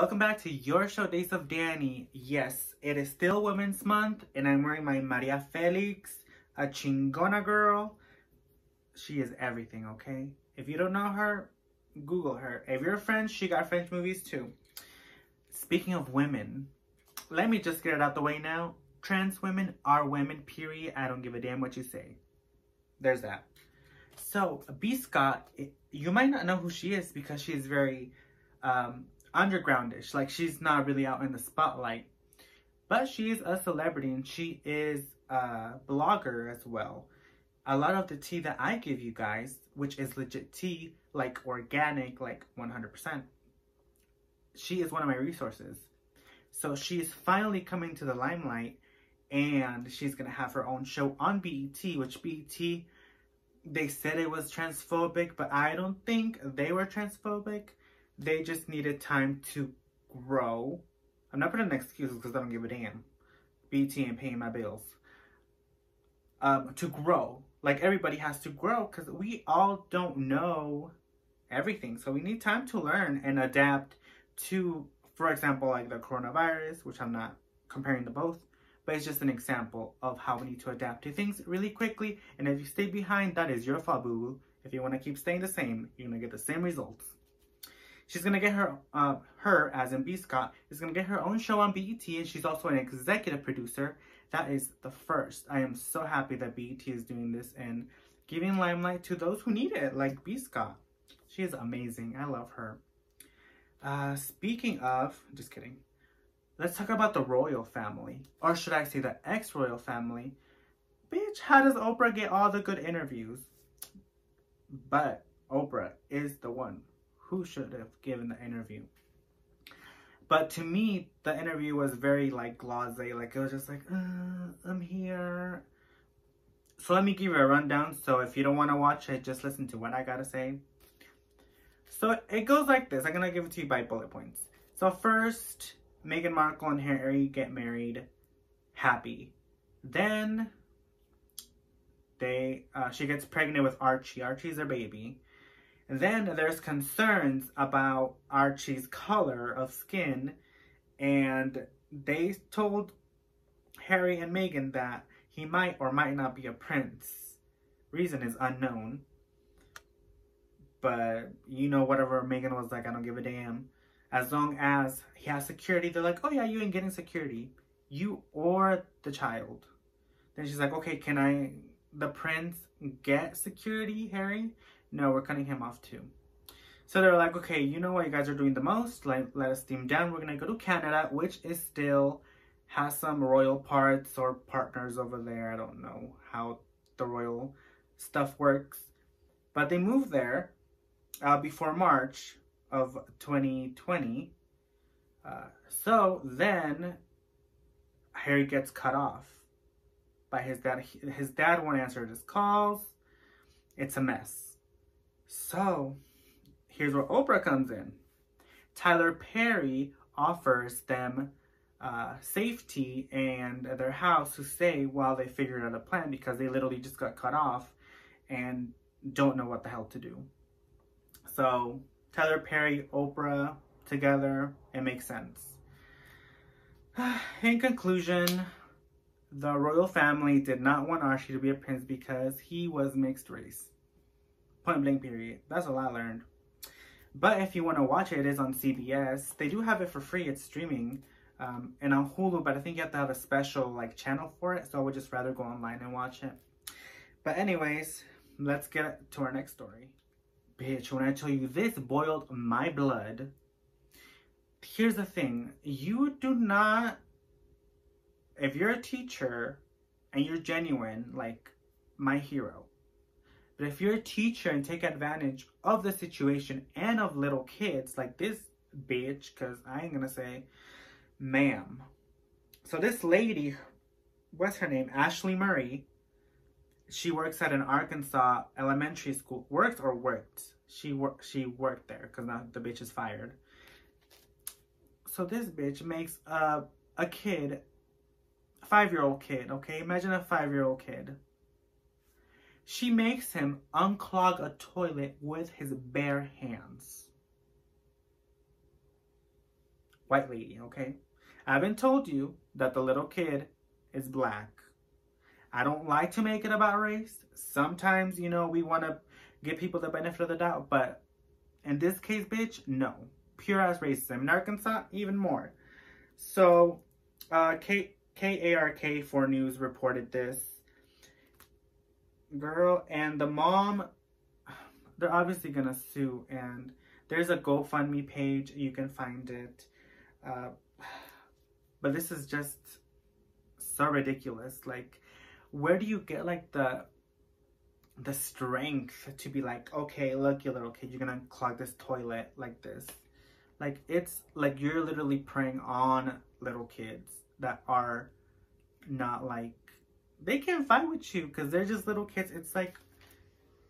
Welcome back to your show, Days of Danny. Yes, it is still Women's Month, and I'm wearing my Maria Felix, a chingona girl. She is everything, okay? If you don't know her, Google her. If you're French, she got French movies too. Speaking of women, let me just get it out the way now. Trans women are women, period. I don't give a damn what you say. There's that. So, BScott, you might not know who she is because she is very undergroundish. Like, she's not really out in the spotlight. But she is a celebrity and she is a blogger as well. A lot of the tea that I give you guys, which is legit tea, like organic, like 100%, she is one of my resources. So she is finally coming to the limelight and she's going to have her own show on BET, which BET, they said it was transphobic, but I don't think they were transphobic. They just needed time to grow. I'm not putting excuses because I don't give a damn. BET ain't paying my bills. To grow. Like, everybody has to grow because we all don't know everything. So we need time to learn and adapt to, for example, like the coronavirus, which I'm not comparing to both. But it's just an example of how we need to adapt to things really quickly. And if you stay behind, that is your fault, boo-boo. If you want to keep staying the same, you're going to get the same results. She's going to get her, as in BScott, is going to get her own show on BET. And she's also an executive producer. That is the first. I am so happy that BET is doing this and giving limelight to those who need it, like BScott. She is amazing. I love her. Speaking of, just kidding. Let's talk about the royal family. Or should I say the ex-royal family. Bitch, how does Oprah get all the good interviews? But Oprah is the one who should have given the interview. But to me, the interview was very like blasé. Like, it was just like, I'm here. So let me give you a rundown. So if you don't want to watch it, just listen to what I gotta say. So it goes like this. I'm gonna give it to you by bullet points. So first, Meghan Markle and Harry get married, happy. Then she gets pregnant with Archie. Archie's their baby. And then there's concerns about Archie's color of skin, and they told Harry and Meghan that he might or might not be a prince. Reason is unknown. But, you know, whatever, Meghan was like, I don't give a damn. As long as he has security, they're like, oh yeah, you ain't getting security. You or the child. Then she's like, okay, can the prince get security, Harry? No, we're cutting him off too. So they're like, okay, you know what you guys are doing the most? Like, let us steam down. We're going to go to Canada, which is still has some royal parts or partners over there. I don't know how the royal stuff works. But they moved there before March of 2020. So then Harry gets cut off by his dad. His dad won't answer his calls. It's a mess. So here's where Oprah comes in. Tyler Perry offers them safety and their house to stay while they figure out a plan because they literally just got cut off and don't know what the hell to do. So Tyler Perry, Oprah together, it makes sense. In conclusion, the royal family did not want Archie to be a prince because he was mixed race. Point blank period. That's all I learned. But if you want to watch it, it is on CBS. They do have it for free. It's streaming and on Hulu, but I think you have to have a special like channel for it. So I would just rather go online and watch it. But anyways, let's get to our next story. Bitch, when I tell you this boiled my blood. Here's the thing. You do not, if you're a teacher and you're genuine, like my hero. But if you're a teacher and take advantage of the situation and of little kids like this bitch, because I ain't going to say ma'am. So this lady, what's her name? Ashley Murray. She works at an Arkansas elementary school. Worked. She worked there because now the bitch is fired. So this bitch makes a kid, a 5-year-old kid, okay? Imagine a 5-year-old kid. She makes him unclog a toilet with his bare hands. white lady, okay? I haven't told you that the little kid is black. I don't like to make it about race. Sometimes, you know, we want to give people the benefit of the doubt, but in this case, bitch, no. Pure ass racism. In Arkansas, even more. So, KARK4 News reported this. Girl, and the mom, they're obviously gonna sue, and there's a GoFundMe page. You can find it. But this is just so ridiculous. Like, where do you get, like, the strength to be like, okay, look, you little kid, you're gonna clog this toilet like this? Like, it's like you're literally preying on little kids that are not, like, they can't fight with you because they're just little kids. It's like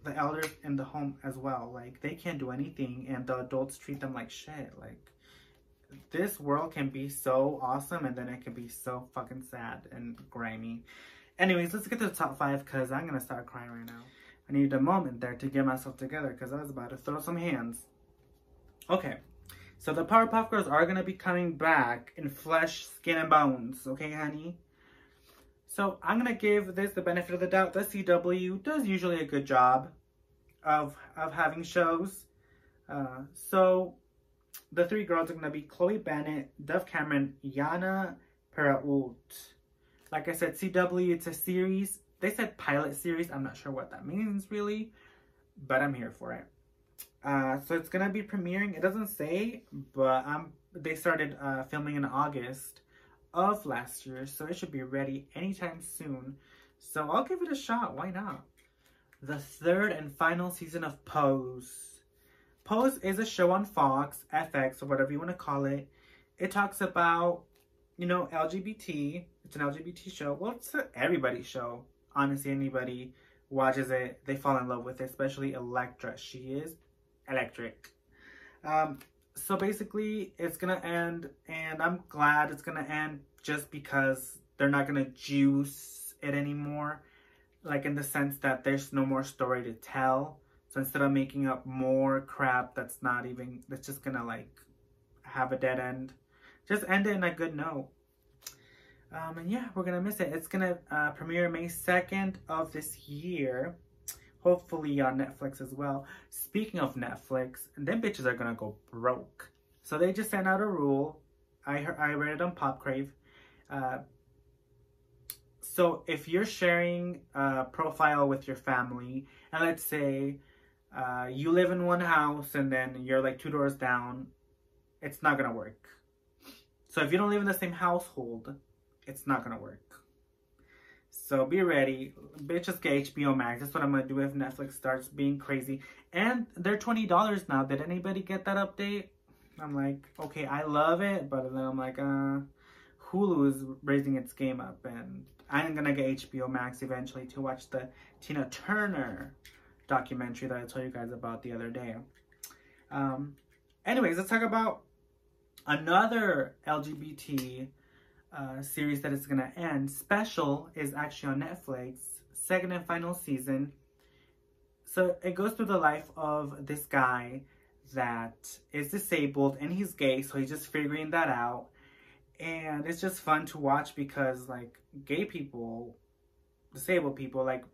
the elders in the home as well. Like, they can't do anything, and the adults treat them like shit. Like, this world can be so awesome, and then it can be so fucking sad and grimy. Anyways, let's get to the top 5 because I'm gonna start crying right now. I need a moment there to get myself together because I was about to throw some hands. Okay, so the Powerpuff Girls are gonna be coming back in flesh, skin, and bones. Okay, honey? So I'm gonna give this the benefit of the doubt. The CW does usually a good job of having shows. So the 3 girls are gonna be Chloe Bennett, Dove Cameron, Yana Perault. Like I said, CW, it's a series. They said pilot series. I'm not sure what that means really, but I'm here for it. So it's gonna be premiering. It doesn't say, but they started filming in August of last year, so it should be ready anytime soon. So I'll give it a shot. Why not? The 3rd and final season of Pose. Pose is a show on Fox, FX, or whatever you want to call it. It talks about, you know, LGBT. It's an LGBT show. Well, it's an everybody show. Honestly, anybody watches it, they fall in love with it, especially Electra. She is electric. So basically, it's going to end, and I'm glad it's going to end just because they're not going to juice it anymore. Like, in the sense that there's no more story to tell. So instead of making up more crap that's just going to, like, have a dead end, just end it in a good note. And yeah, we're going to miss it. It's going to premiere May 2nd of this year. Hopefully on Netflix as well. Speaking of Netflix, them bitches are going to go broke. So they just sent out a rule. I read it on Pop Crave. So if you're sharing a profile with your family, and let's say you live in one house and then you're like 2 doors down, it's not going to work. So if you don't live in the same household, it's not going to work. So be ready. Bitches get HBO Max. That's what I'm going to do if Netflix starts being crazy. And they're $20 now. Did anybody get that update? I'm like, okay, I love it. But then I'm like, Hulu is raising its game up. And I'm going to get HBO Max eventually to watch the Tina Turner documentary that I told you guys about the other day. Anyways, let's talk about another LGBT series that is going to end. Special is actually on Netflix, 2nd and final season. So it goes through the life of this guy that is disabled and he's gay, so he's just figuring that out. And it's just fun to watch because, like, gay people, disabled people, like,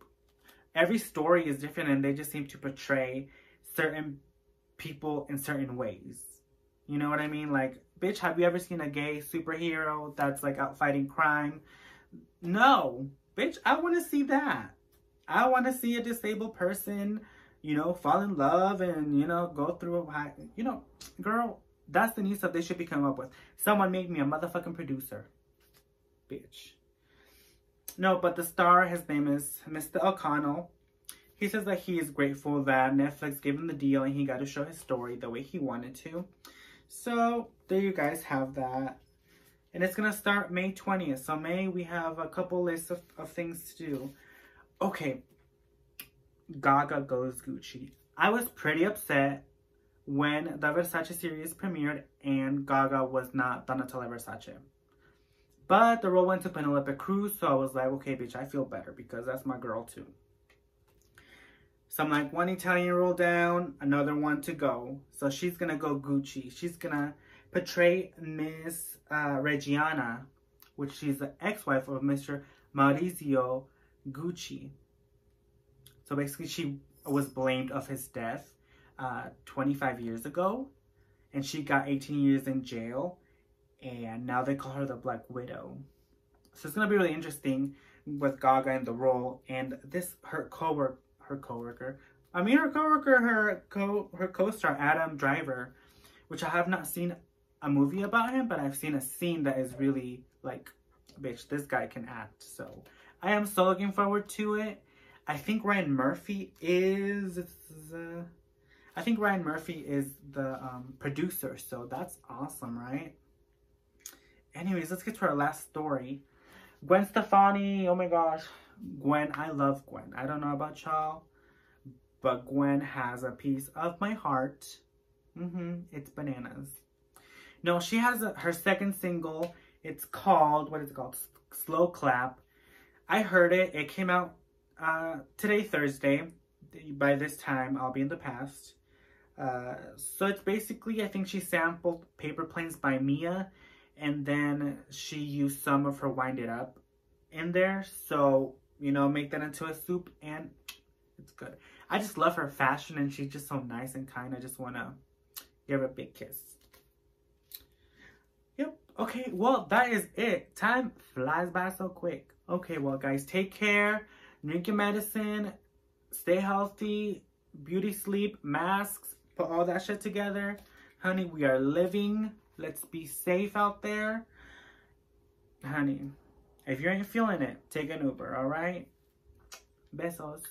every story is different and they just seem to portray certain people in certain ways. You know what I mean? Like, bitch, have you ever seen a gay superhero that's, like, out fighting crime? No. Bitch, I want to see that. I want to see a disabled person, you know, fall in love and, you know, go through a, you know, girl, that's the new stuff they should be coming up with. Someone make me a motherfucking producer. Bitch. No, but the star, his name is Mr. O'Connell. He says that he is grateful that Netflix gave him the deal and he got to show his story the way he wanted to. So, there you guys have that. And it's going to start May 20th. So, May, we have a couple lists of things to do. Okay. Gaga goes Gucci. I was pretty upset when the Versace series premiered and Gaga was not Donatella Versace. But the role went to Penelope Cruz, so I was like, okay, bitch, I feel better because that's my girl too. So I'm like, one Italian roll down, another one to go. So she's gonna go Gucci. portray Miss Reggiana, which she's the ex-wife of Mr. Maurizio Gucci. So basically, she was blamed of his death 25 years ago, and she got 18 years in jail, and now they call her the Black Widow. So it's gonna be really interesting with Gaga in the role, and this her co-star Adam Driver, which I have not seen a movie about him, but I've seen a scene that is really like, bitch, this guy can act. So I am so looking forward to it. I think Ryan Murphy is the producer, so that's awesome, right? Anyways, let's get to our last story. Gwen Stefani, oh my gosh. Gwen, I love Gwen. I don't know about y'all, but Gwen has a piece of my heart. It's bananas. No, she has her second single. It's called, what is it called? Slow Clap. I heard it. It came out today, Thursday. By this time, I'll be in the past. So it's basically, I think she sampled Paper Planes by Mia, and then she used some of her Wind It Up in there. So, you know, make that into a soup, and it's good. I just love her fashion, and she's just so nice and kind. I just want to give her a big kiss. Yep. Okay, well, that is it. Time flies by so quick. Okay, well, guys, take care. Drink your medicine. Stay healthy. Beauty, sleep, masks. Put all that shit together. Honey, we are living. Let's be safe out there. Honey, if you ain't feeling it, take an Uber, all right? Besos.